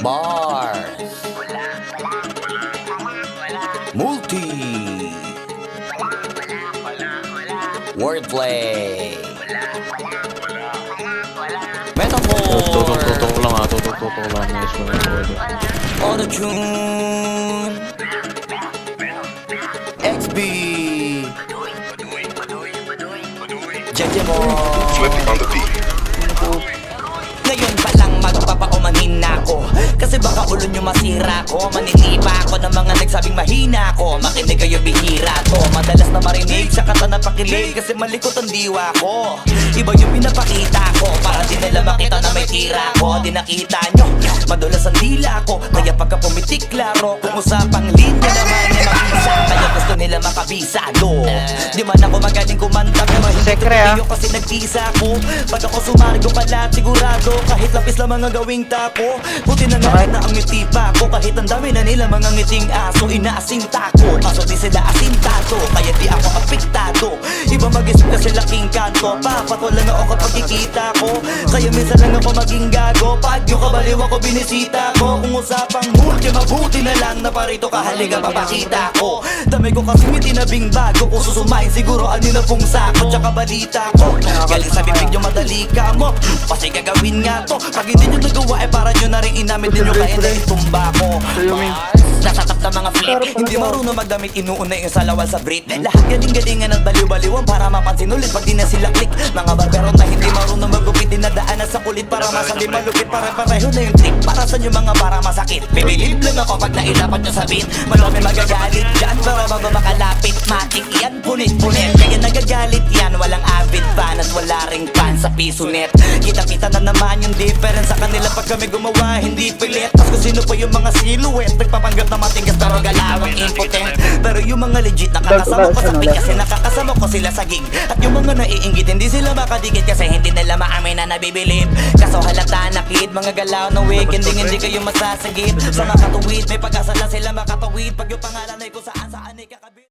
Bars Multi Wordplay Metaphor Tutok lang ha, tutok lang guys mga word. Auto-tune XB Jejemon Flipping on the beat. Ngayon pa lang magpapaumanhin na ako kasi baka ulo nyo masira ko. Maninipa ako ng mga nagsabing mahina ko. Makinig kayo bihira to. Madalas na marinig sa kata na pakilig kasi malikot ang diwa ko. Iba yung pinapakita ko para di nila makita na may tira ko. Di nakita nyo, madulas ang dila ko. Kaya pagka pumitik klaro, kung usapang linya naman ay mabisa. Kaya gusto nila makabisa do. Di man ako magaling kumanta pero hindi ko kasi nagpisa ko. Pag ako sumargo pala sigurado kahit lapis lang mga gawing tapo. Buti na nga na ang ngiti pa ko. Kahit ang dami na nila mga ngiting aso. Inaasinta ko, kaso di sila asintado. Kaya di ako apektado. Iba mag-isip kasi laking kanto. Papatulan ako kapag kikita ko. Kaya minsan lang ako maging gago. Pag yung kabaliw ako binisita ko. Kung usapang multi mabuti na lang na parito kahaliga papakita ko. Dami ko kasi tinabing bago. Kung susumain siguro ano na pong sako. Tsaka balita ko galing sa bibig nyo madali ka mo. Kasi gagawin nga to. Pag hindi nyo nagawa eh para nyo na rin inamit din nyo kaya na itumba ko. Nasatap na mga flip. Hindi marunong magdamit, inuuna yung salawal sa Brit. Lahat galing-galingan at baliw-baliwan para mapansin ulit pag di na sila click. Mga barbero na hindi marunong magupit, dinadaanan sa kulit para masabi malupit. Para-pareho na yung trick, para sa nyo mga para masakit. Bibilib lang ako pag nailapat nyo sa beat. Marami magagalit dyan para bago makalapit. Matik yan, punit-punit. Kaya nagagalit yan, walang avid fan at wala ring fan sa piso net. Kita-kita na naman yung difference sa kanila pag kami gumawa, hindi pilit. Tapos kung sino pa yung mga silhouette, nagpapanggap na matinggas pero galawang impotent. Pero yung mga legit nakakasama ko sa pick kasi nakakasama ko sila sa gig. At yung mga naiinggit hindi sila makadikit kasi hindi nila maamin na nabibilib. Kaso halata na kid, mga galaw na weekend hindi kayo masasagip. Sa makatuwid, may pag-asa lang sila makatawid. Pag yung pangalan ay kung saan ay kakabit.